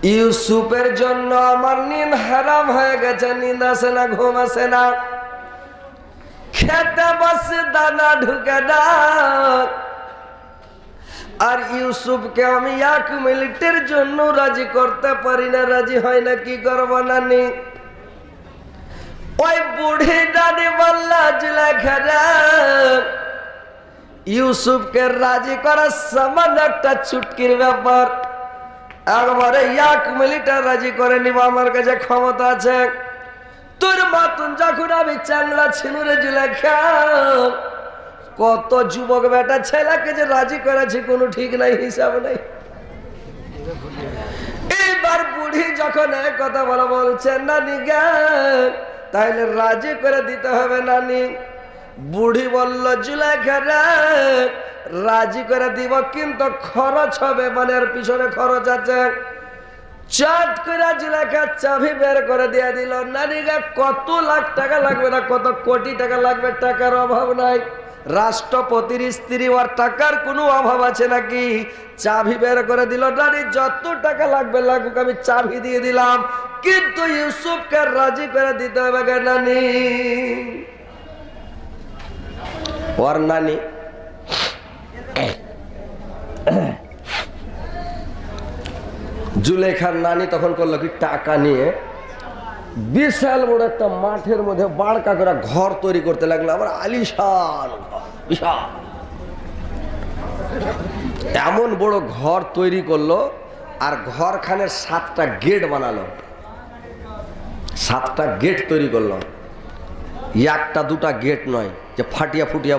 ইউসুফের জন্য আমার নিন হারাম হয়ে গেছে, নিন্দ আসে না, ঘুম আসে না, খেতে বসে দানা ঢুকে না। আর ইউসুফকে আমি 1 মিনিটের জন্য রাজি করতে পারি না, রাজি হয় না, কি করবো নানি? ওই বুড়ি নানি বললা জুলেখা ইউসুফকে রাজি করার সামান্য একটা চুটকির ব্যাপার, একবারে 1 মিনিটে রাজি করে নিব, আমার কাছে ক্ষমতা আছে। তোর মতন যখন আমি চাংলা ছিল রে জুলেখা, কত যুবক বেটা ছেলেকে যে রাজি করেছি কোনো ঠিক নাই, হিসাব নাই। এইবার বুড়ি যখন এক কথা বলছে নানি জ্ঞান, তাহলে রাজি করে দিতে হবে নানি। বুড়ি বলল জুলেখা রাজি করে দিব, কিন্তু খরচ হবে, মানে এর পিছনে খরচ আছে। চট করে জুলেখা চাবি বের করে দিয়ে দিল। নানি গা কত লাখ টাকা লাগবে না, কত কোটি টাকা লাগবে, টাকার অভাব নাই। রাষ্ট্রপতির স্ত্রী, ওর টাকার কোনো অভাব আছে নাকি? চাবি বের করে দিল। নানি যত টাকা লাগবে লাগুক, আমি চাবি দিয়ে দিলাম, কিন্তু ইউসুফকে রাজি করে দিতে হবে গে নানি। ওর নানি জুলেখার নানি তখন করলো কি, টাকা নিয়ে বিশাল বড় একটা মাঠের মধ্যে বাড়কা করে ঘর তৈরি করতে লাগলো। আবার আলিশান বিশাল এমন বড় ঘর তৈরি করলো, আর ঘরখানের 7টা গেট বানালো। 7টা গেট তৈরি করলো, 1টা 2টা গেট নয় যে ফাটিয়া ফুটিয়া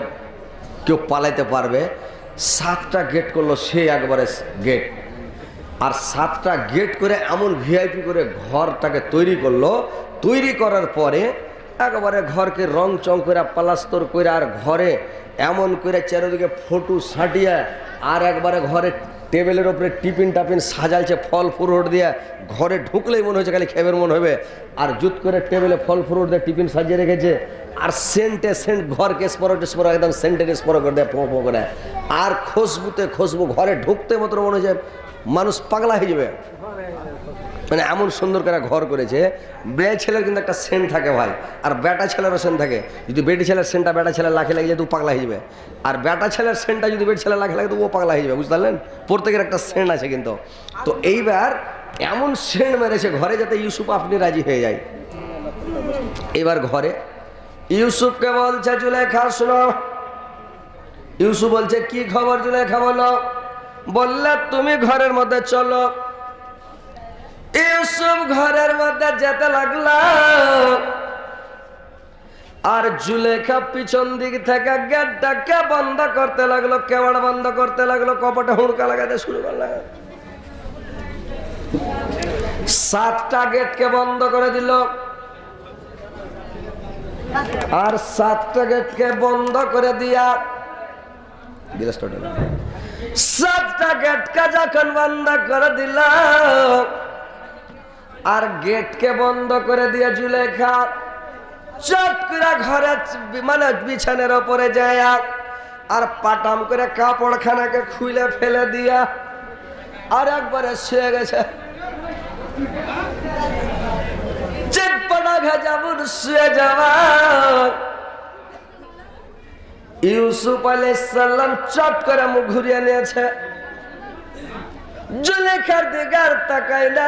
কেউ পালাইতে পারবে। 7টা গেট করলো সে, একবারে গেট। আর 7টা গেট করে এমন ভিআইপি করে ঘরটাকে তৈরি করলো। তৈরি করার পরে একবারে ঘরকে রং চং করে প্লাস্তর করে, আর ঘরে এমন করে চারিদিকে ফটো সাটিয়ে, আর একবারে ঘরে টেবিলের ওপরে টিফিন টাফিন সাজালছে ফল ফ্রুট দিয়ে। ঘরে ঢুকলেই মনে হচ্ছে খালি খেবের মনে হবে। আর জুত করে টেবিলে ফল ফ্রুট দিয়ে টিফিন সাজিয়ে রেখেছে। আর সেন্টে সেন্ট, ঘরকে স্পর একদম সেন্টের স্পর করে দেয়, পো পো করে। আর খুশবুতে খুশবু, ঘরে ঢুকতে মতো মনে হচ্ছে মানুষ পাগলা হয়ে যাবে, মানে এমন সুন্দর করে ঘর করেছে। মেয়ে ছেলের কিন্তু একটা সেন্ট থাকে ভাই, আর বেটা ছেলেরও সেন্ট থাকে। যদি বেটি ছেলের সেন্টটা বেটা ছেলের লাখে লাগে যায়, তো পাগলা হয়ে যাবে। আর বেটা ছেলের সেন্টটা যদি বেটি ছেলের লাখে লাগে, তো ও পাগলা হয়ে যাবে, বুঝতে পারলেন? প্রত্যেকের একটা সেন্ট আছে কিন্তু। তো এইবার এমন সেন্ট মেরেছে ঘরে, যাতে ইউসুফ আপনি রাজি হয়ে যায়। এবার ঘরে ইউসুফকে বলছে জুলেখা শোনো। ইউসুফ বলছে কি খবর জুলেখা বলো। বললে তুমি ঘরের মধ্যে চলো। ইউসুফ ঘরের মধ্যে যেতে লাগলো, আর জুলেখা পিছন দিক থেকে গেটটাকে বন্ধ করতে লাগলো, কেওয়াড় বন্ধ করতে লাগলো, কপটে হুড়কা লাগাতে শুরু করলো। 7টা গেটকে বন্ধ করে দিল, আর 7টা গেটকে বন্ধ করে দিয়া 7টা গেটকে যখন বন্ধ করে দিল, আর গেটকে বন্ধ করে দিয়ে জুলেখা চট করে ঘরে মানে বিছানের ওপরে যায়, আর পাটাম করে কাপড়খানাকে খুলে ফেলে দিয়া আর একবারে শুয়ে গেছে। চেটপটা ঘাজাবুর শুয়ে যাওয়া। ইউসুফ আলাইহিস সালাম চট করে মুখ ঘুরিয়ে নিয়েছে, জুলেখার দিকে আর তাকায় না।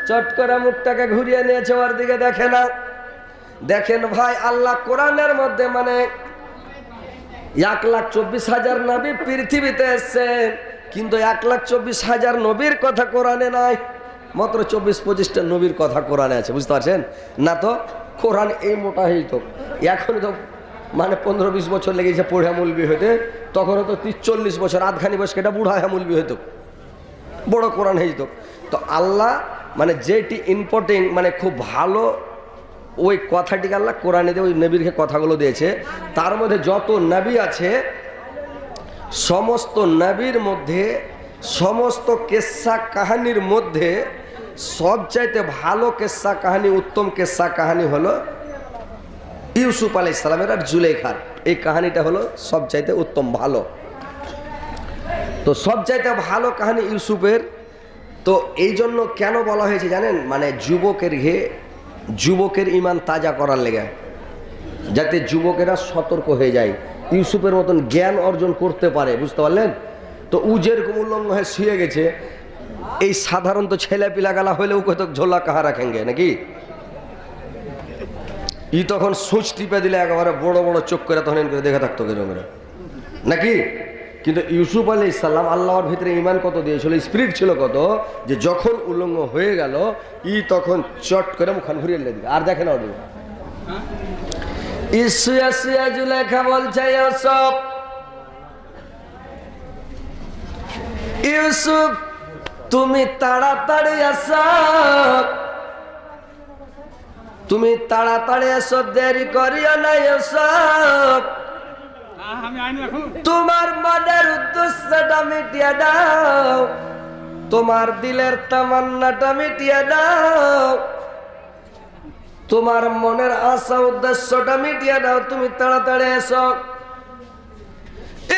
চট করে মুখটাকে ঘুরিয়ে নিয়েছে, ওর দিকে দেখে না। দেখেন ভাই, আল্লাহ কোরআনের মধ্যে মানে 1,24,000 নবী পৃথিবীতে এসেছেন, কিন্তু 1,24,000 নবীর কথা কোরআনে নাই। মাত্র 24-25টা নবীর কথা কোরআনে আছে, বুঝতে পারছেন না? তো কোরআন এই মোটা হইত, এখন তো মানে 15-20 বছর লেগেছে পড়া মৌলবি হইতে। তখন তো 30-40 বছর, আধখানি বয়স কেটা বুড়া হ্যাঁ মৌলবি হইত, বড় কোরআন হইত। তো আল্লাহ মানে যেটি ইম্পর্টেন্ট, মানে খুব ভালো ওই কথাটিকে আল্লাহ কোরআনে দিয়ে ওই নবীর কথাগুলো দিয়েছে। তার মধ্যে যত নবী আছে, সমস্ত নবীর মধ্যে, সমস্ত কেসা কাহানির মধ্যে সবচাইতে ভালো কেসা কাহানি, উত্তম কেসা কাহানি হলো ইউসুফ আলাইহিস সালামের আর জুলেখার। এই কাহানিটা হলো সবচাইতে উত্তম ভালো। তো সবচাইতে ভালো কাহানি ইউসুফের, তো এই জন্য কেন বলা হয়েছে জানেন, মানে যুবকের ইমান তাজা করার লেগে, যাতে যুবকেরা সতর্ক হয়ে যায়, ইউসুফের মতন জ্ঞান অর্জন করতে পারে, বুঝতে পারলেন? তো উ যেরকম উল্লঙ্গ হয়ে শুয়ে গেছে, এই সাধারণত ছেলে পিলাগালা হলেও কত ঝোলা কাহা রাখেঙ্গে নাকি, ই তখন সুচ টিপে দিলে একেবারে বড় বড় চোখ করে তখন করে দেখে থাকতো কেজমেরা নাকি। কিন্তু ইউসুফ আলাইহিস সালাম আল্লাহর ভিতরে ইমান কত দিয়েছিল, স্পিরিট ছিল কত, যে যখন উল্লঙ্গ হয়ে গেল ই তখন চট করে মুখান ঘুরিয়ে দিবে আর দেখে না ওদিকে। জুলেখা বলছে ইউসুফ তুমি তাড়াতাড়ি আসো, তুমি তাড়াতাড়ি এসো, দেরি করিও না ইউসুফ, তোমার মনের উদ্দেশ্যটা মিটিয়ে দাও, তোমার দিলের তামান্নাটা মিটিয়ে দাও, তোমার মনের আশা উদ্দেশ্যটা মিটিয়ে দাও, তুমি তাড়াতাড়ি এসো।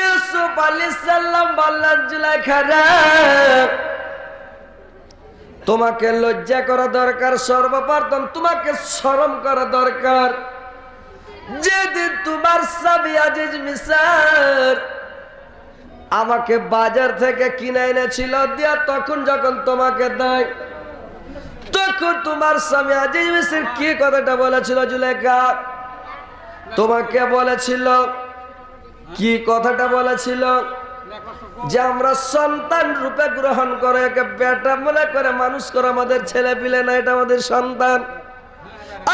ইউসুফ আলাইহিস সালাম বললেন জুলেখা রে, তোমাকে লজ্জা করা দরকার, সর্বপ্রথম তোমাকে শরম করা দরকার। যেদিন তোমার স্বামী আজিজ মিশর আমাকে বাজার থেকে কিনে এনেছিল দিয়া, তখন যখন তোমাকে দেয়, তখন তোমার স্বামী আজিজ মিশর কি কথাটা বলেছিল জুলেখা? তোমাকে বলেছিল কি কথাটা বলেছিল? যে আমরা সন্তান রূপে গ্রহণ করে একে বেটা মনে করে মানুষ করে, আমাদের ছেলে পিলে না, এটা আমাদের সন্তান।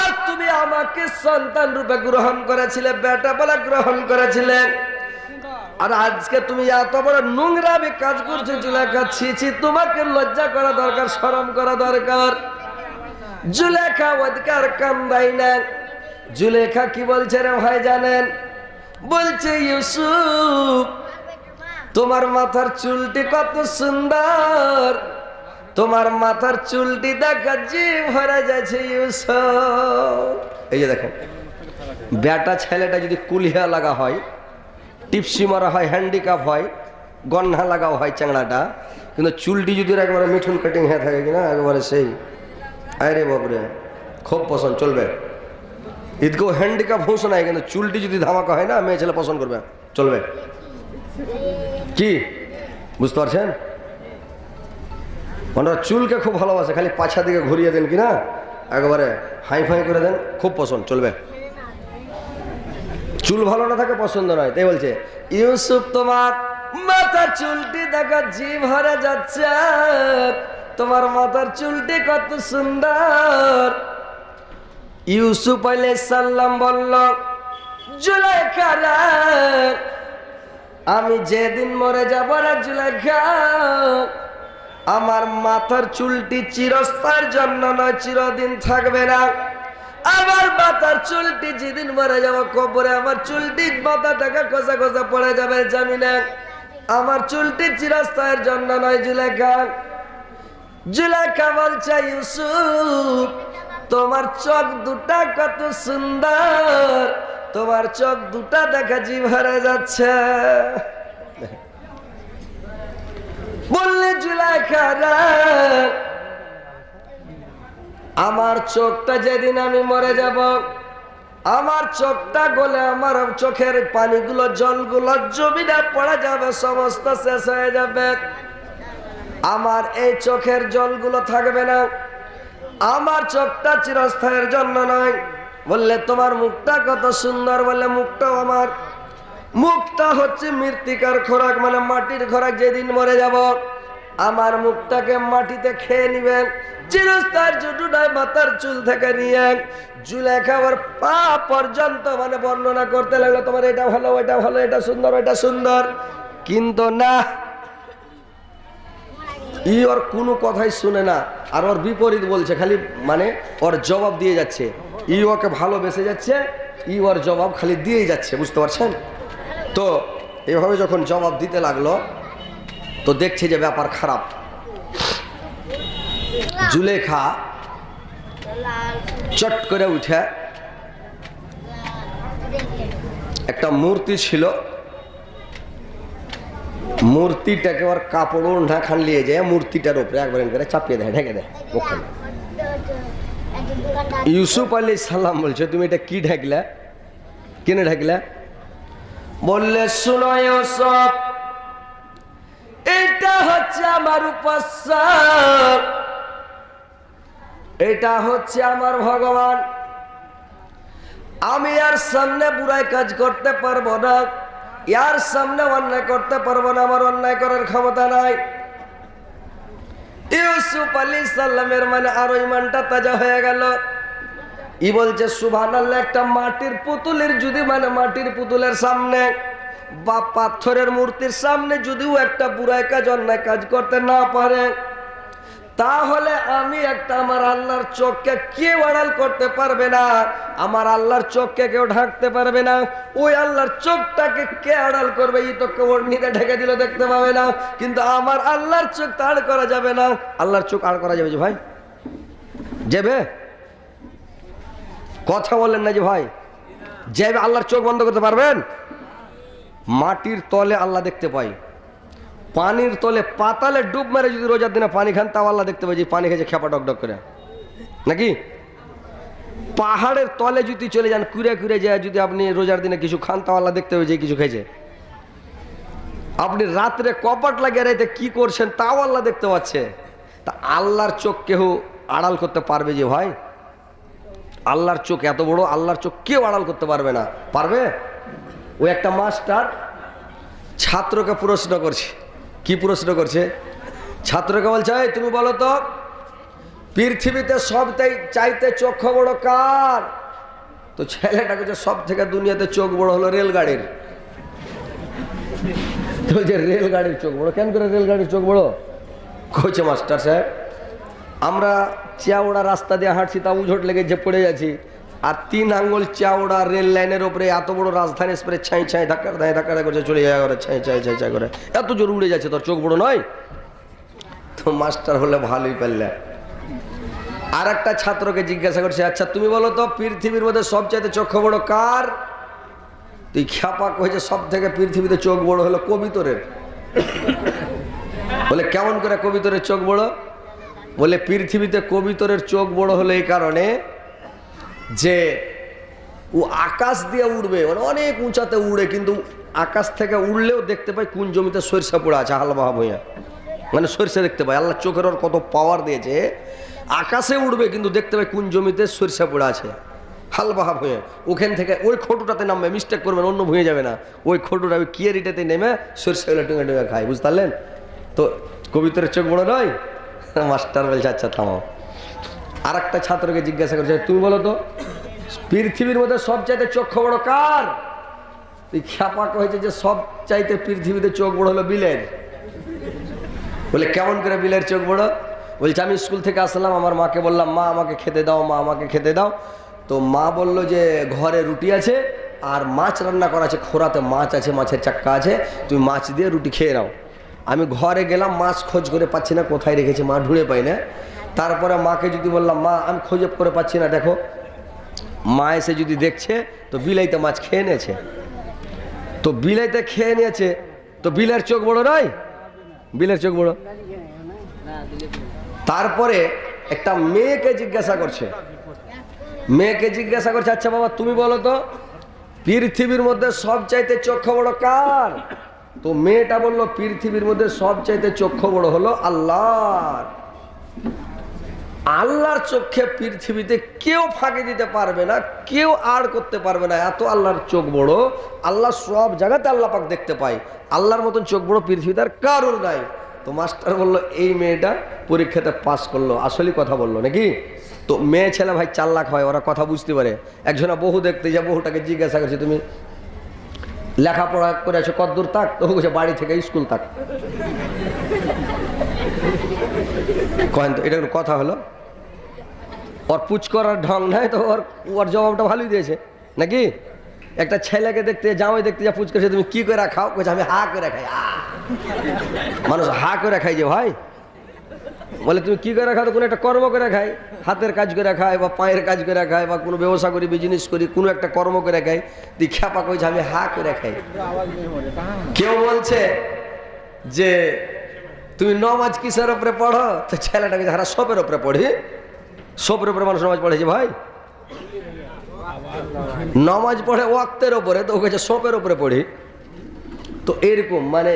আর তুমি আমাকে সন্তান রূপে গ্রহণ করেছিলে, বেটা বলে গ্রহণ করেছিলে, আর আজকে তুমি এত বড় নোংরামি কাজ করছো জুলেখা, ছি ছি, তোমাকে লজ্জা করা দরকার, শরম করা দরকার। জুলেখা অধিকার কান্দাই না। জুলেখা কি বলছে রে ভাই জানেন? বলছে ইউসুফ তোমার মাথার চুলটি কত সুন্দর, তোমার মাথার চুলটি দেখা জি ভরা যাচ্ছে ইউসুফ। এই যে দেখেন, বেটা ছেলেটা যদি কুলিয়া লাগা হয়, টিপসি মারা হয়, হ্যান্ডিক্যাপ হয়, গন্না লাগাও হয় চ্যাংড়াটা, কিন্তু চুলটি যদি একবারে মিঠুন কাটিং হয়ে থাকে কিনা একবারে সেই আরে বাবরে খুব পছন্দ, চলবে। ঈদকেও হ্যান্ডিক্যাপ হোস নাই, কিন্তু চুলটি যদি ধামাকা হয় না, মেয়ে ছেলে পছন্দ করবে, চলবে কি, বুঝতে পারছেন? ওনারা চুলকে খুব ভালোবাসে, খালি পাছা দিকে ঘুরিয়ে দেন কিনা একবারে হাই ফাই করে দেন, খুব পছন্দ, চলবে। চুল ভালো না থাকে পছন্দ নয়। তাই বলছে ইউসুফ তোমার মাথার চুলটি দেখা জি ভরে যাচ্ছে, তোমার মাথার চুলটি কত সুন্দর। ইউসুফ আলাইহিস সালাম বলল জুলেখা রে, আমি যেদিন মরে যাব রে জুলেখা, আমার মাথার চুলটি চিরস্থায়ের জন্য নয়, চিরদিন থাকবে না। আমার মাথার চুলটি যেদিন মরে যাব কবরে, আমার চুলটি মাথা থেকে কোসা কোসা পড়ে যাবে, জানি না। আমার চুলটি চিরস্থায়ের জন্য নয় জুলেখা। জুলেখা বলছে ইউসুফ তোমার চোখ দুটা কত সুন্দর, তোমার চোখ দুটা দেখা জি ভরে যাচ্ছে। বললে জুলেখা রে, আমার চোখটা যেদিন আমি মরে যাব, আমার চোখটা গলে আমার চোখের পানিগুলো জলগুলো জমিনে পড়ে যাবে, সমস্ত শেষ হয়ে যাবে। আমার এই চোখের জলগুলো থাকবে না, আমার চোখটা চিরস্থায়ের জন্য নয়। বললে তোমার মুখটা কত সুন্দর, বললে মুখটাও আমার, মুখটা হচ্ছে মৃত্তিকার খোরাক, মানে মাটির খোরাক। যেদিন মরে যাব আমার মুখটাকে মাটিতে খেয়ে নিবেন, চিরস্থায়ের জন্য নয়। মাথার চুল থেকে নিয়ে জুলেখা ওর পা পর্যন্ত মানে বর্ণনা করতে লাগলো, তোমার এটা ভালো, ওইটা ভালো, এটা সুন্দর, ওইটা সুন্দর। কিন্তু না, ই ওর কোনো কথাই শুনে না, আর ওর বিপরীত বলছে, খালি মানে ওর জবাব দিয়ে যাচ্ছে। ই ওকে ভালোবেসে যাচ্ছে, ই ওর জবাব খালি দিয়েই যাচ্ছে, বুঝতে পারছেন? তো এভাবে যখন জবাব দিতে লাগলো, তো দেখছে যে ব্যাপার খারাপ। জুলেখা চট করে উঠে, একটা মূর্তি ছিল মূর্তিটাকে ওর কাপড় ওড়না খান নিয়ে যায় মূর্তিটার উপরে একবার করে চাপিয়ে দেয়, ঢেকে দেয় ওখানে। ইউসুফ আলাইহিস সালাম বলছে তুমি এটা কি ঢাকলা, কেনে ঢাকলা? বললে শুনো ইউসুফ, এটা হচ্ছে আমার উপাস্য, এটা হচ্ছে আমার ভগবান। আমি আর সামনে বুড়াই কাজ করতে পারবো না, ইয়ার সামনে অন্যায় করতে পারবো না, আমার অন্যায় করার ক্ষমতা নাই। ইউসুফ আলাইহিস সালামের মানে আরো ইমানটা তাজা হয়ে গেল। ই বলছে সুবহানাল্লাহ, একটা মাটির পুতুলের যদি মানে মাটির পুতুলের সামনে বা পাথরের মূর্তির সামনে যদিও একটা বুড়াই কাজ অন্যায় কাজ করতে না পারে, তাহলে আমি একটা আমার আল্লাহর চোখকে কেউ আড়াল করতে পারবে না, আমার আল্লাহর চোখকে কেউ ঢাকতে পারবে না। ওই আল্লাহর চোখটাকে কে আড়াল করবে? এই তো কেউ নিতে ঢেকে দিল দেখতে পাবে না, কিন্তু আমার আল্লাহর চোখ তো আড় করা যাবে না। আল্লাহর চোখ আড় করা যাবে যে ভাই? যাবে? কথা বললেন না যে ভাই যাবে? আল্লাহর চোখ বন্ধ করতে পারবেন? মাটির তলে আল্লাহ দেখতে পাই, পানির তলে পাতালে ডুব মেরে যদি রোজার দিনে পানি খান তাও আল্লাহ দেখতে পাই যে পানি খেয়েছে খেপা ডক ডক করে, নাকি? পাহাড়ের তলে যদি চলে যান কুড়ে কুড়ে যায়, যদি আপনি রোজার দিনে কিছু খান তাও আল্লাহ দেখতে পাই যে কিছু খেয়েছে। আপনি রাত্রে কপাট লাগিয়ে রাইতে কি করছেন তাও আল্লাহ দেখতে পাচ্ছে। তা আল্লাহর চোখ কেউ আড়াল করতে পারবে যে ভাই? আল্লাহর চোখ এত বড়, আল্লাহর চোখ কেউ আড়াল করতে পারবে না। পারবে? ওই একটা মাস্টার ছাত্রকে প্রশ্ন করছে। কি প্রশ্ন করছে? ছাত্রকে বলছে এই তুমি বলো তো পৃথিবীতে সব চাইতে চোখ বড় কার? তো ছেলেটা বলছে সব থেকে দুনিয়াতে চোখ বড় হলো রেলগাড়ির। তো যে রেলগাড়ির চোখ বড় কেন করে? রেলগাড়ির চোখ বড় কইছে মাস্টার সাহেব, আমরা চাওড়া রাস্তা দিয়ে হাঁটছি তা উঝোট লেগে যে পড়ে যাচ্ছি, আর 3 আঙ্গুল চাওড়া রেল লাইনের উপরে এত বড় রাজধানী স্প্রে ছাই ছাই ধাক্কা ধায় ধাক্কা করে চলে যায় করে ছাই ছাই ছাই ছাই করে এত জোর উড়ে যাচ্ছে, তোর চোখ বড় নয়? তো মাস্টার হলে ভালোই পারলে। আর একটা ছাত্রকে জিজ্ঞাসা করছে আচ্ছা তুমি বলো তো পৃথিবীর মধ্যে সবচাইতে চোখ বড় কার? তুই খ্যাপা কইছে সব থেকে পৃথিবীতে চোখ বড় হলো কবিতরের। বলে কেমন করে কবিতরের চোখ বড়? বলে পৃথিবীতে কবিতরের চোখ বড় হলো এই কারণে যে ও আকাশ দিয়ে উড়বে, মানে অনেক উঁচাতে উড়ে, কিন্তু আকাশ থেকে উড়লেও দেখতে পাই কোন জমিতে সরিষা পড়ে আছে হালবাহা ভূঁইয়া, মানে সরিষা দেখতে পাই। আল্লাহ চোখের ওর কত পাওয়ার দিয়েছে, আকাশে উড়বে কিন্তু দেখতে পাই কোন জমিতে সরিষা পড়ে আছে হালবাহা ভূঁয়ে। ওখান থেকে ওই খটুটাতে নামবে, মিস্টেক করবেন, অন্য ভূঁয়ে যাবে না, ওই খটুটা ওই কিয়ারিটাতে নেমে সরিষাগুলো টুঙে টুঙে খায়, বুঝতে পারলেন? তো কবিতরের চোখ বড় নয়? মাস্টার বলছে আচ্ছা থামো। আর একটা ছাত্রকে জিজ্ঞাসা করছে তুমি বলো তো পৃথিবীর মধ্যে সব চাইতে চোখ বড় কার? এই খ্যাপা হয়েছে যে সব চাইতে পৃথিবীতে চোখ বড় হলো বিলের। বলে কেমন করে বিলের চোখ বড়? বলছে আমি স্কুল থেকে আসলাম, আমার মাকে বললাম মা আমাকে খেতে দাও, মা আমাকে খেতে দাও। তো মা বলল যে ঘরে রুটি আছে আর মাছ রান্না করা আছে, খোরাতে মাছ আছে, মাছের চাক্কা আছে, তুমি মাছ দিয়ে রুটি খেয়ে নাও। আমি ঘরে গেলাম, মাছ খোঁজ করে পাচ্ছি না, কোথায় রেখেছি মা ঢুঁড়ে পাই না। তারপরে মাকে যদি বললাম মা আমি খোঁজ করে পাচ্ছি না, দেখো। মা এসে যদি দেখছে তো বিলাইতে মাছ খেয়ে নিয়েছে। তো বিলাইতে খেয়ে নিয়েছে তো বিলের চোখ বড় নয়? বিলের চোখ বড়। তারপরে একটা মেয়েকে জিজ্ঞাসা করছে, আচ্ছা বাবা তুমি বলো তো পৃথিবীর মধ্যে সব চাইতে চক্ষু বড় কার? তো মেয়েটা বললো পৃথিবীর মধ্যে সব চাইতে চক্ষু বড় হলো আল্লাহর। আল্লাহর চোখে পৃথিবীতে কেউ ফাঁকি দিতে পারবে না, কেউ আর করতে পারবে না, এত আল্লাহর চোখ বড়। আল্লাহ সব জায়গাতে আল্লাহ পাক দেখতে পায়, আল্লাহর মতন চোখ বড় পৃথিবীতে আর কারোর নাই। তো মাস্টার বললো এই মেয়েটা পরীক্ষাতে পাস করলো, আসলেই কথা বললো নাকি? তো মেয়ে ছেলে ভাই 4 লাখ হয়, ওরা কথা বুঝতে পারে। একজনা বহু দেখতে যা বহুটাকে জিজ্ঞাসা করছে তুমি লেখাপড়া করে আছো কতদূর? তাক। তো বলছে বাড়ি থেকে স্কুল তাক। কহেন তো এটা কথা হলো? ওর পুচ করার ঢং নাই তো ওর জবাবটা ভালোই দিয়েছে নাকি? একটা ছেলেকে দেখতে জামাই দেখতে যা পুচ করছে তুমি কি করে খাও? কইছে আমি হা করে খাই। মানুষ হা করে খাই যে ভাই? বলে তুমি কি করে খাও? তো কোনো একটা কর্ম করে খাই, হাতের কাজ করে খায় বা পায়ের কাজ করে খায় বা কোনো ব্যবসা করি, বিজনেস করি, কোনো একটা কর্ম করে খাই। তুই খ্যাপা কইছে আমি হা করে খাই। কেউ বলছে যে তুমি নমাজ কিসের উপরে পড়ো? তো ছেলেটাকে যারা সবের উপরে পড়ি, সবের উপরে মানুষ নামাজ পড়েছে ভাই, নামাজ পড়ে ওয়াক্তের উপরে, তো ওকে সবের উপরে পড়ি। তো এরকম মানে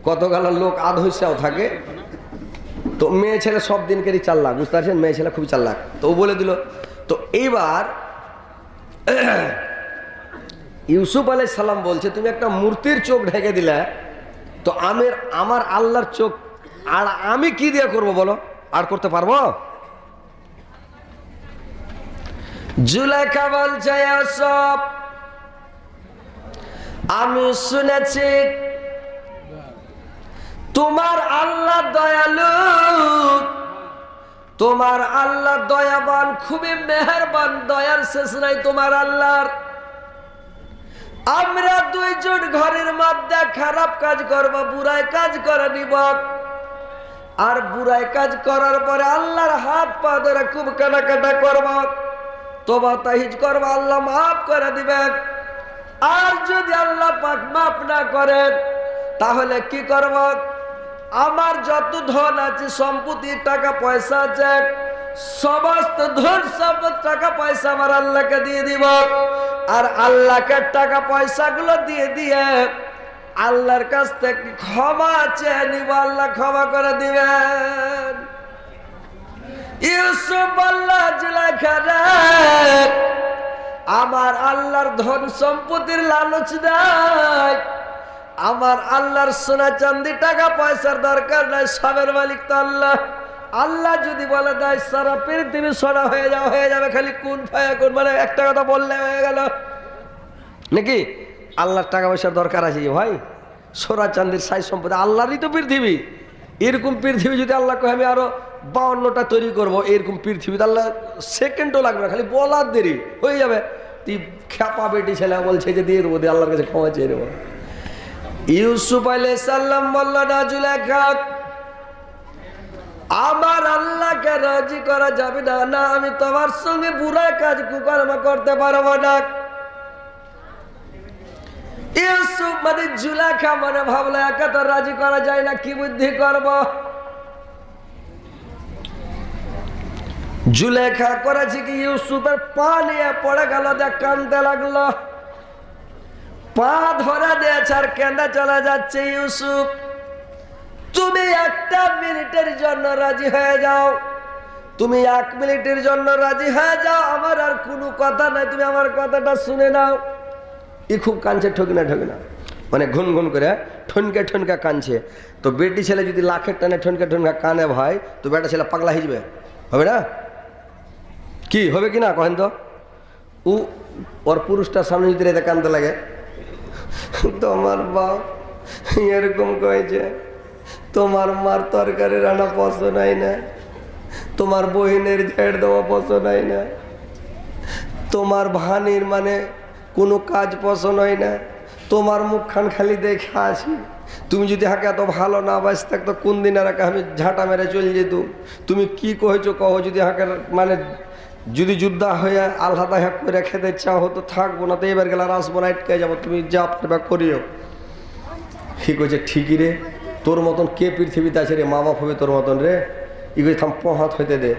কতগুলো লোক আধৈসাও থাকে। তো মেয়ে ছেলে সব দিনকেরই চাল্লাক, বুঝতে পারছেন, মেয়ে ছেলে খুবই চাল্লাক। তো ও বলে দিল। তো এইবার ইউসুফ আলাইহিস সালাম বলছে তুমি একটা মূর্তির চোখ ঢেকে দিলে, তো আমার আল্লাহর চোখ আর আমি কি দিয়ে করব বলো? আর করতে পারবো? জুলেখা বলছে ইউসুফ, আমি শুনেছি তোমার আল্লাহ দয়ালু, তোমার আল্লাহ দয়াবান, খুবই মেহেরবান, দয়ার শেষ নাই তোমার আল্লাহর। আমরা দুইজন ঘরের মধ্যে খারাপ কাজ করব, বুড়াই কাজ করে নিব, আর বুড়াই কাজ করার পরে আল্লাহর হাত পা ধরে খুব কাটাকাটা করব, তোবা তাহিজ করব, আল্লাহ মাফ করে দিবেন। আর যদি আল্লাহ পাক মাফ না করেন তাহলে কি করব? আমার যত ধন আছে, সম্পত্তি, টাকা পয়সা আছে, সমস্ত ধন সম্পদ টাকা পয়সা আমার আল্লাহকে দিয়ে দিব। আর আল্লাহকে টাকা পয়সাগুলো দিয়ে দিয়ে আল্লাহর কাছ থেকে ক্ষমা চেয়ে নিব, আল্লাহ ক্ষমা করে দিবেন। ইউসুফ আল্লাহ জুলেখা রে, আমার আল্লাহর ধন সম্পত্তির লালচ নাই, আমার আল্লাহর সোনা চাঁদি টাকা পয়সার দরকার নাই, সবের মালিক তো আল্লাহ। আল্লাহ যদি বলে দেয় সারা পৃথিবী সোনা হয়ে যাবে, খালি কোন ফায়াকুন, মানে একটা কথা বললে হয়ে গেল নাকি? আল্লাহর টাকা পয়সার দরকার আছে ভাই, সোনা চাঁদির সাই সম্পত্তি আল্লাহরই তো পৃথিবী। এরকম পৃথিবী যদি আল্লাহ কহে আমি আরো 52টা তৈরি করবো, এরকম পৃথিবীতে আল্লাহ সেকেন্ডও লাগবে না, খালি বলার দেরি হয়ে যাবে। তুই খেপা বেটি ছেলে বলছে যে দিয়ে দেবো, দিয়ে আল্লাহর কাছে ক্ষমা চেয়ে নেবো। ইউসুফ আলাইহিস সালাম বলল না জুলেখা, আমার আল্লাহকে রাজি করা যাবে না, না আমি তোমার সঙ্গে বুড়া কাজ কুকর্ম করতে পারবো না। ইউসুফ মানে জুলেখা মানে ভাবলো একা তো রাজি করা যায় না, কি বুদ্ধি করব? জুলেখা করেছে কি, ইউসুফের পা নিয়ে পড়ে গেল, দেখ কাঁদতে লাগলো, পা ধরে দিয়েছে আর কেঁদে চলে যাচ্ছে। ইউসুফ তুমি একটা মিনিটের জন্য রাজি হয়ে যাও, তুমি 1 মিনিটের জন্য রাজি হয়ে যাও, আমার আর কোনো কথা নাই, তুমি আমার কথাটা শুনে নাও। ই খুব কাঁদছে, ঠকি না মানে ঘুন করে ঠনকে ঠনকা কাঁদছে। তো বেটি ছেলে যদি লাখের টানে ঠনকা কানে ভাই, তো বেটা ছেলে পাগলা হয়ে যাবে, হবে না? কি হবে কি না কহেন তো? ওর পুরুষটার সামনে যদি রেতে কানতে লাগে, তোমার বাপ এরকম কয়েছে, তোমার মার তরকারি রান্না পছন্দ হয় না, তোমার বহিনের ঝেড় দেওয়া পছন্দ হয় না, তোমার ভানির মানে কোনো কাজ পছন্দ হয় না, তোমার মুখখান খালি দেখে আসি। তুমি যদি হাকে এত ভালো না বাঁচ থাকতো, কোন দিন আর আমি ঝাঁটা মেরে চলে যেত। তুমি কি কহেছো কহ, যদি হাকে মানে যদি যুদ্ধ হয়ে আল্লাহ হ্যাক করে খেতে চাও হতো থাকবো না, তো এবার গেলে আর আসবো না, আটকে যাবো, তুমি যা পারবা করিও। ঠিক হয়েছে, ঠিকই রে, তোর মতন কে পৃথিবীতে আছে রে, মা বাপ হবে তোর মতন রে। ই কই থাম, হাত হইতে দে।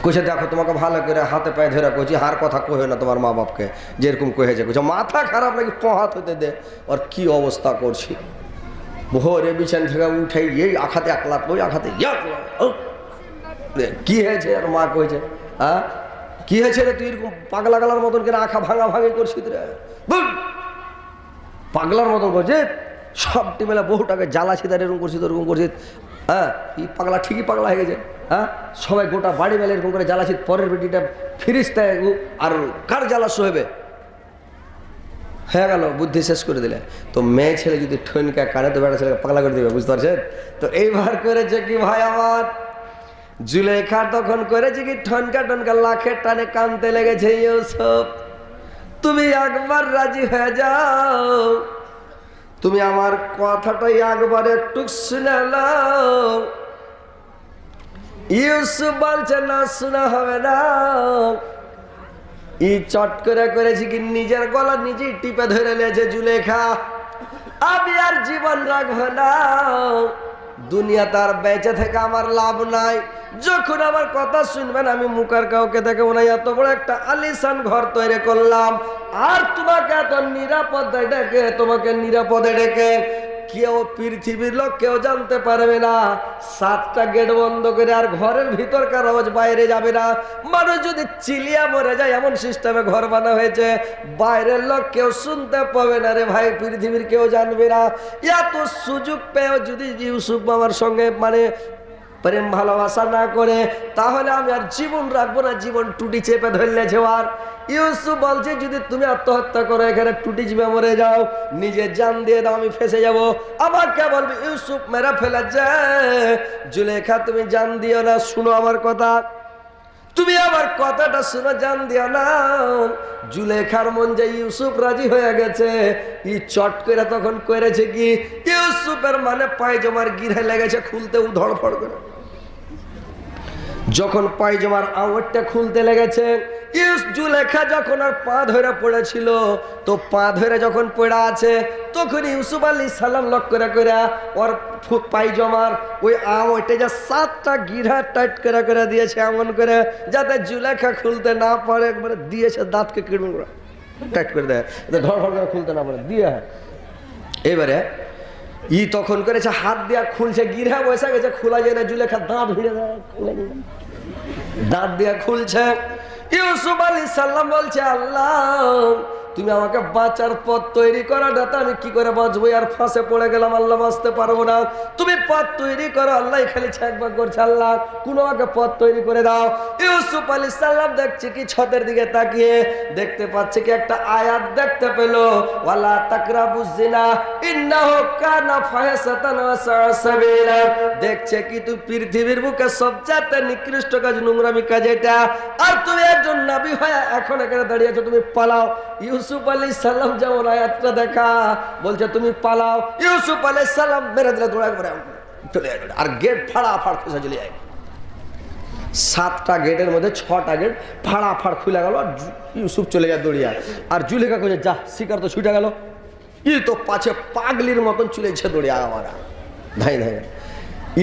কইছে দেখো তোমাকে ভালো করে হাতে পায়ে ধরে কইছি, হার কথা কহে না তোমার মা বাপকে, যেরকম কহেছে। কইছে মাথা খারাপ নাকি, হাত হইতে দে। আর কি অবস্থা করছি, ভোরে বিছান থেকে উঠে এই আখাতে 1 লাখ, ওই আখাতে কি হয়েছে? আর মা কইছে হ্যাঁ কি হয়েছে রে, তুই এরকম পাগলা গালার মতন করে আঁখা ভাঙি করছিস রে, পাগলার মতন করছে। সব টিমেলা বহু টাকা জ্বালাছি, তার এরকম করছিস ওরকম করছিস। হ্যাঁ এই পাগলা ঠিকই পাগলা হয়ে গেছে। হ্যাঁ সবাই গোটা বাড়ি মেলে এরকম করে জ্বালাছি, পরের বেটিটা ফিরিস্তায় আর কার জ্বালাস হইবে, হয়ে গেল, বুদ্ধি শেষ করে দিলে। তো মেয়ে ছেলে যদি ঠনকা কানে, তো বেটা ছেলেকে পাগলা করে দিবে, বুঝতে পারছেন? তো এইবার করেছে কি ভাই আমার, জুলেখা তখন করেছে কি ঠনকা লাখের টানে কানতে লেগেছে। ইউসুফ তুমি একবার রাজি হয়ে যাও, তুমি আমার কথাটাই একবার একটু শুনে নাও। ইউসুফ বলছে না, শোনা হবে না। চট করে করেছি কি নিজের গলা নিজেই টিপে ধরে নিয়েছে জুলেখা। আমি আর জীবন রাখবো না, দুনিয়া তার বেঁচে থেকে আমার লাভ নাই। যখন আমার কথা শুনবেন আমি মুখার কাউকে দেখবো না। এত বড় একটা আলিশান ঘর তৈরি করলাম, আর তোমাকে এত নিরাপদে ডেকে কেউ পৃথিবীর লোক কেউ জানতে পারবে না। 7টা গেট বন্ধ করে আর ঘরের ভিতরকার আওয়াজ বাইরে যাবে না। মানুষ যদি চিলিয়া মরে যায় এমন সিস্টেমে ঘর বানা হয়েছে, বাইরের লোক কেউ শুনতে পাবে না রে ভাই, পৃথিবীর কেউ জানবে না। এত সুযোগ পেয়েও যদি ইউসুফ মামার সঙ্গে মানে প্রেম ভালোবাসা না করে, তাহলে আমি আর জীবন রাখবো না, জীবন টুটি চেপে ধরলেছে। আর ইউসুফ বলছে যদি তুমি আত্মহত্যা করো, এখানে টুটি চেপে মরে যাও, নিজের জান দিয়ে দাও, আমি ফেসে যাবো। আবার কে বলবে ইউসুফ মেরা ফেলেছে, জুলেখা তুমি জান দিও না, শুনো আমার কথা, তুমি আমার কথাটা শুনো, জান দিও না। জুলেখার মন যে ইউসুফ রাজি হয়ে গেছে, ই চট করে তখন করেছে কি, ইউসুফের মানে পায়জামার গিরে লেগেছে খুলতে, ধড়ফড় করে। যখন পায়জামার আঙুলটা খুলতে লেগেছে, জুলেখা যখন আর পা ধরে পড়েছিল, তো পা ধরে যখন পড়ে আছে, তখন ইউসুফ আলাইহিস সালাম লক করে করে ওর পায়জামার ওই আঙুলটা যা 7টা গিরা টাইট করে করে দিয়েছে, এমন করে যাতে জুলেখা খুলতে না পারে, একবারে দিয়েছে, দাঁতকে কিড়মিড় করে টাইট করে দেয়, ধড়ফড় করে খুলতে না পারে দিয়ে। এবারে ই তখন করেছে হাত দিয়া খুলছে, গিরা বসে গেছে, খোলা যায় না, জুলেখা দাঁত ভিড়ে দেয়, খুলে যায়, দাঁত দিয়া খুলছে। ইউসুফ আলাইহিস সালাম বলছে আল্লাহ তুমি আমাকে বাঁচার পথ তৈরি করো না, তো আমি কি করে বাঁচবো, আর ফাঁসে পড়ে গেলাম, আল্লাহ বাঁচতে পারবো না, তুমি পথ তৈরি করো। আল্লাহ খালি একবার করছে আল্লাহ কোনো আমাকে পথ তৈরি করে দাও। ইউসুফ আলাইহিস সালাম দেখছে কি ছতের দিকে তাকিয়ে দেখতে পাচ্ছে কি একটা আয়াত দেখতে পেল, ওয়ালা তাকরাবুজ জিনা ইন্নাহু কানা ফাহিশাতান ওয়া সাআ সাবিলা। দেখছে কি তুই পৃথিবীর বুকে সবচেয়ে নিকৃষ্ট কাজ, নোংরামি কাজ এটা, আর তুমি একজন নবী হয়ে এখন এখানে দাঁড়িয়ে আছো, তুমি পালাও। ইউসুফ আলাইহিস সালাম যেমন আয়াতটা দেখা বলছে তুমি পালাও, ইউসুফ আলাইহিস সালাম মেরে দিলে দৌড়া করে চলে যায়, আর গেট ফাড়াফাড় খুলে চলে যায়। 7টা গেটের মধ্যে 6টা গেট ফাড়াফাড় খুলে গেল, আর ইউসুফ চলে যায় দৌড়িয়া। আর জুলেখা কইছে যা শিকার তো ছুটে গেল, ই তো পাছে পাগলির মতন চলেছে দৌড়িয়া। আমার ভাই ভাই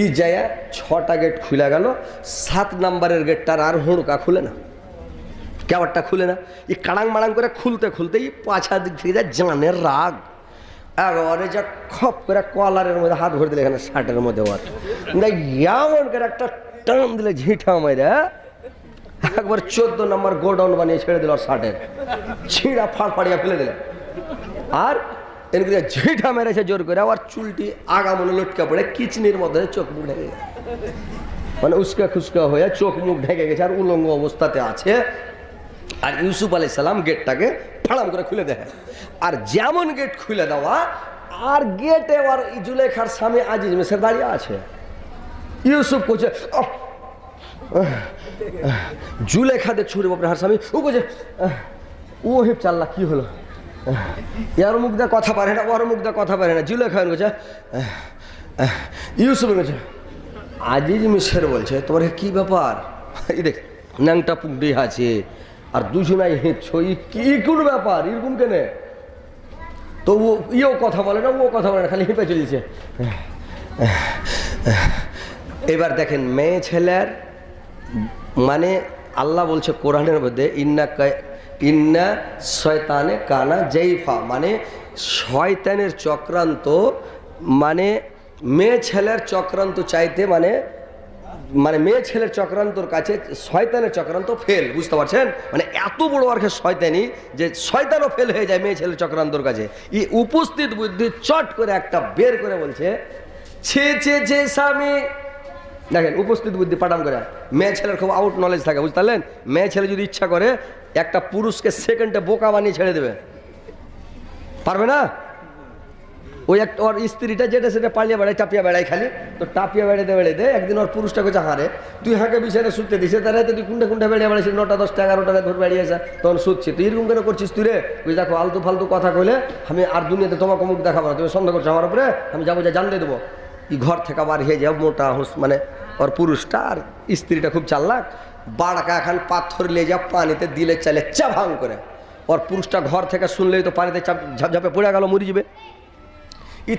ই যায় 6টা গেট খুলে গেল, 7 নম্বরের গেটটার আর হুড়কা খুলে না, কেবারটা খুলে না, ই কাড়াং মাড়াং করে খুলতে খুলতে ই পাছা দিক থেকে যায় জানের রাগ, একেবারে যা খপ করে কলারের মধ্যে হাত ভরে দিলে, এখানে শার্টের মধ্যে ওর এমন করে একটা টান দিলে ঝিঁঠা মেরে একবার 14 নম্বর গোডাউন বানিয়ে ছেড়ে দিল, শার্টের ছিঁড়া ফাড়ফাড়িয়া ফেলে দিলে। আর এদিকে ঝিঁঠা মেরেছে জোর করে, আবার চুলটি আগামনে লটকা পড়ে কিচনির মধ্যে চোখ মুখ ঢেকে গেছে, মানে উস্কা খুস্কা হয়ে চোখ মুখ ঢেকে গেছে, আর উলঙ্গ অবস্থাতে আছে। আর ইউসুফ আলাইহিস সালাম গেটটাকে ফাড়াম করে খুলে দেয়, আর যেমন গেট খুলে দেওয়া, আর গেটে আর জুলেখার স্বামী আজিজ মিশর দাঁড়িয়ে আছে। ইউসুফ কোচে জুলেখা দেখ ছুড়ে বাপরে হার স্বামী, ও কোচে ও হেপ চাল্লা কি হলো, এর মুখ দিয়ে কথা পারে না, ওর মুখ দিয়ে কথা পারে না। জুলেখা কোচে ইউসুফ কোচে আজিজ মিশর বলছে তোমার কি ব্যাপার, এই দেখ ন্যাংটা পুকডি আছে, আর দুজনাই হেঁটছ, কি কোন ব্যাপার এরকম কেনে? তো ও ইও কথা বলে না, ও কথা বলে না, খালি হেঁপে চলেছে। এবার দেখেন মেয়ে ছেলের মানে আল্লাহ বলছে কোরআনের মধ্যে ইন্না শয়তানে কানা জাইফা, মানে শয়তানের চক্রান্ত, মানে মেয়ে ছেলের চক্রান্ত চাইতে মানে মানে মেয়ে ছেলের চক্রান্তর কাছে শয়তানের চক্রান্ত ফেল, বুঝতে পারছেন? মানে এত বড় আর শয়তানি যে শয়তানও ফেল হয়ে যায় মেয়ে ছেলের চক্রান্তর কাছে। এই উপস্থিত বুদ্ধি চট করে একটা বের করে বলছে ছে ছে ছে স্বামী। দেখেন উপস্থিত বুদ্ধি পাঠাম করে, মেয়ে ছেলের খুব আউট নলেজ থাকে, বুঝতে পারলেন? মেয়ে ছেলে যদি ইচ্ছা করে একটা পুরুষকে সেকেন্ডে বোকা বানিয়ে ছেড়ে দেবে, পারবে না? ওই একটা ওর স্ত্রীটা যেটা সেটা পালিয়ে বেড়ায়, টাপিয়া বেড়ায়, খালি তো টাপিয়া বেড়াতে বেড়াতে একদিন ওর পুরুষটাকে হারে তুই হাঁকে বিছানে শুতে দিছে, তারা তুই কুন্ডা কুন্ডা বেড়িয়ে বেড়াইছিস, 9টা 10টা 11টায় ঘর বেড়িয়েছে, তখন শুচ্ছি, তুই এরকম কেন করছিস তুই রে? তুই দেখো আলতু ফালতু কথা কইলে আমি আর দুনিয়াতে তোমাকে মুখ দেখাবো না, তুমি সন্দেহ করছো আমার উপরে, আমি যাবো যা জানতে দেবো। এই ঘর থেকে বার হয়ে যাও মোটা হুস, মানে ওর পুরুষটা আর স্ত্রীটা খুব চাল্লাক, বাড়াকা এখন পাথর লিয়ে যা পানিতে দিলে চালে চাভাং করে, ওর পুরুষটা ঘর থেকে শুনলেই তো পানিতে ঝাপঝাপে পড়ে গেল, মরে যাবে।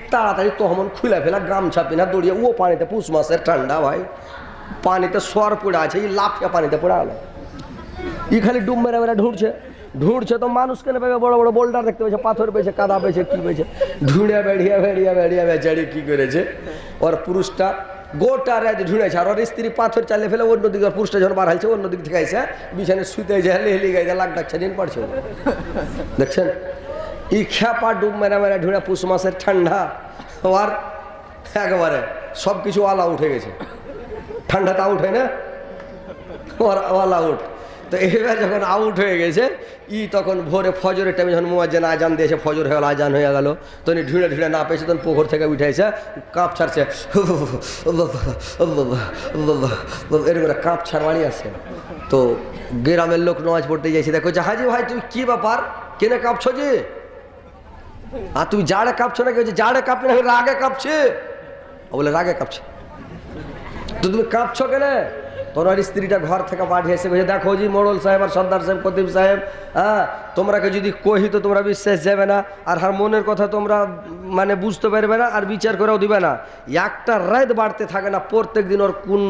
তাড়াতাড়ি তখন খুলে ফেলা গামছা পিনা দৌড়িয়ে ও পানিতে পুষ মাসের ঠান্ডা ভাই পানিতে সর পড়ে আছে এই লাফিয়া পানিতে পড়ে গেল ই খালি ডুব মেরে মেরে ঢুঁড়ছে তো মানুষ কেন পাবে বড় বড় বোল্ডার দেখতে পেয়েছে পাথর পেয়েছে কাদা পেয়েছে কি পেয়েছে ঢুঁড়ে বেড়িয়ে বেচারি কি করেছে ওর পুরুষটা গোটা রাত ঢুঁড়েছে আর ওর স্ত্রী পাথর চালিয়ে ফেলে অন্যদিকে ওর পুরুষটা যখন বার হয়েছে অন্যদিক থেকে আইসে বিছানে শুতে যায় হেলি গাইছে লাখ ডাকছে দিন পড়ছে দেখছেন ই খেপা ডুব মেরে মেরে ঢুঁড়ে পুষ মাসের ঠান্ডা আর একেবারে সব কিছু আলা উঠে গেছে ঠান্ডাটা আউট হয় না ওর অল আউট তো এবার যখন আউট হয়ে গেছে তখন ভোরে ফজরের টাইমে যখন মুয়াজ্জিন আজান দিয়েছে ফজর হয়ে গেল আজান হয়ে গেল তখন ঢুঁড়ে না পেয়েছে তখন পুকুর থেকে উঠেছে কাঁপ ছাড়ছে এরকম কাঁপ ছাড় আছে তো গ্রামের লোক নামাজ পড়তে যাইছে দেখো যে হাজি ভাই তুমি কি ব্যাপার কেনে কাঁপছো যে আর তুমি জাড়ে কাঁপছো না কেউ জাড়ে কাঁপছে না রাগে কাঁপছে বলে রাগে কাঁপছে তো তুমি কাঁপছো কেনে তোমার স্ত্রীটা ঘর থেকে পাঠিয়েছে বলছে দেখো জি মোড়ল সাহেব আর সর্দার সাহেব কতিব সাহেব হ্যাঁ তোমরাকে যদি কহি তো তোমরা বিশ্বাস যাবে না আর হার মনের কথা তোমরা মানে বুঝতে পারবে না আর বিচার করেও দিবে না একটা রাত বাড়তে থাকে না প্রত্যেক দিন ওর কোন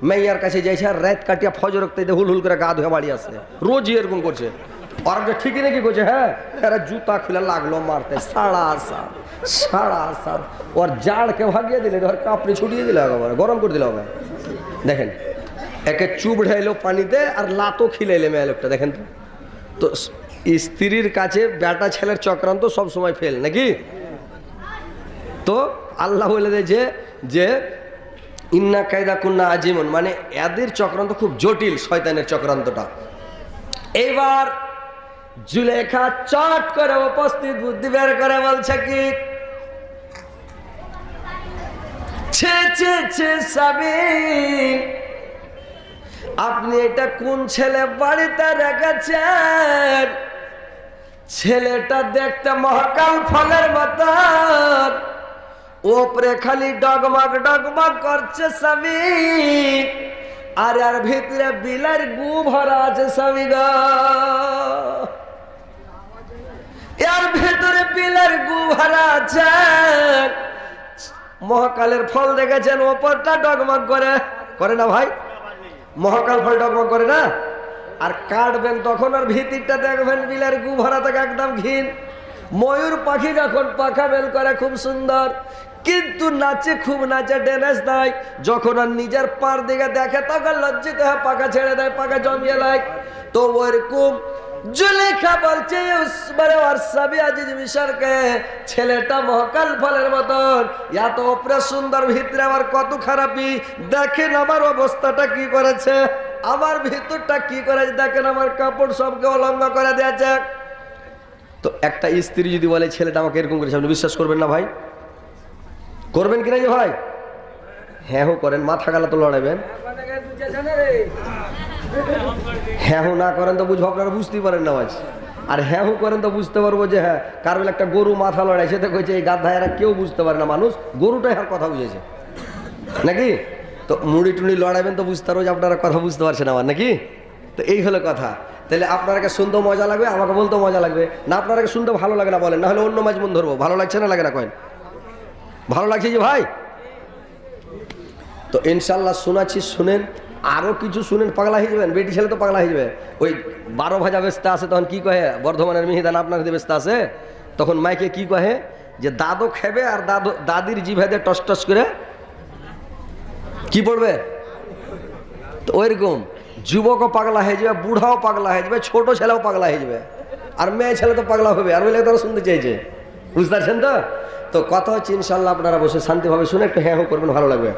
মেয়ার কাছে যাইছে আর রাত কাটিয়া ফজর রক্তে হুল হুল করে গা ধুয়ে বাড়ি আসছে রোজই এরকম করছে আর ঠিকই নাকি করছে হ্যাঁ এরা জুতা খুলে লাগলো মারতে সাড়া সাত ওর জাড়কে ভাগিয়ে দিলে ওর কাপড়ে ছুটিয়ে দিলে একেবারে গরম করে দিল ওকে দেখেন একে চুপ ঢাইলো পানিতে আর লাতো খিলাইলে মেয়ে লোকটা দেখেন তো স্ত্রীর কাছে বেটা ছেলের চক্রান্ত সব সময় ফেল নাকি তো আল্লাহ বলে দিয়েছে যে ইন্না কায়দা কুন্না আজিমন মানে এদের চক্রান্ত খুব জটিল শয়তানের চক্রান্তটা এবার জুলেখা চট করে উপস্থিত বুদ্ধি বের করে বলছে কি ছে স্বামী আপনি এটা কোন ছেলে বাড়িতে রেখেছেন ছেলেটা দেখতে মহাকাল ফলের মতন ওপরে খালি ডগমগ ডগমগ করছে স্বামী আর আর ভিতরে বিলার গু ভরা আছে স্বামী গো এর ভিতরে বিলার গু ভরা আছে মহাকালের ফল দেখেছেন ওপরটা ডগমগ করে না ভাই মহাকাল ফল ডগমগ করে না আর কাটবেন তখন আর ভিতরটা দেখবেন বিলার গু ভরা থাকে একদম ঘিন ময়ূর পাখি যখন পাখা বেল করে খুব সুন্দর কিন্তু নাচে খুব নাচে ড্যান্স দেয় যখন আর নিজের পার দিকে দেখে তখন লজ্জিত হয় পাখা ছেড়ে দেয় পাখা জমিয়ে লায় তো ওরকম জুলেখা বলছে ছেলেটা মহাকাল ফলের মতন এত উপরে সুন্দর ভিতরে আমার কত খারাপি দেখেন আমার অবস্থাটা কি করেছে আমার ভিতরটা কি করেছে দেখেন আমার কাপড় সবকে অলঙ্গ করে দিয়েছে তো একটা স্ত্রী যদি বলে ছেলেটা আমাকে এরকম করেছে আপনি বিশ্বাস করবেন না ভাই করবেন কিনা যে ভাই হ্যাঁ করেন মাথা গালা তো লড়াইবেন হ্যাঁ না করেন তো বুঝবো আপনারা বুঝতেই পারেন না ভাই আর হ্যাঁ করেন তো বুঝতে পারবো যে হ্যাঁ কার বলে একটা গরু মাথা লড়াই সেটা কইছে এই গাধা এরা কেউ বুঝতে পারে না মানুষ গরুটাই আর কথা বুঝেছে নাকি তো মুড়ি টুড়ি লড়াইবেন তো বুঝতে পারবো যে আপনারা কথা বুঝতে পারছেন আমার নাকি তো এই হলো কথা তাহলে আপনাকে শুনতে মজা লাগবে আমাকে বলতেও মজা লাগবে না আপনাকে শুনতে ভালো লাগে না বলেন না হলে অন্য মাছ মন ধরবো ভালো লাগছে না লাগে না কয়েন ভালো লাগছে যে ভাই তো ইনশাল্লাহ শোনাচ্ছি শুনেন আরো কিছু শুনেন পাগলা হয়ে যাবেন বেটি ছেলে তো পাগলা হয়ে যাবে ওই 12 ভাজা বেচতে আসে তখন কি কহে বর্ধমানের মিহিদান আপনার বেচতে আসে তখন মাইকে কি কহে যে দাদু খেবে আর দাদির জিভে টস টস করে কি পড়বে তো ওইরকম যুবকও পাগলা হয়ে যাবে বুড়াও পাগলা হয়ে যাবে ছোট ছেলেও পাগলা হয়ে যাবে আর মেয়ে ছেলে তো পাগলা হবে আর বলে তারা শুনতে চাইছে বুঝতে পারছেন তো কথা হচ্ছে ইনশাল্লাহ আপনারা বসে শান্তিভাবে শুনে একটু হ্যাঁ করবেন ভালো লাগবে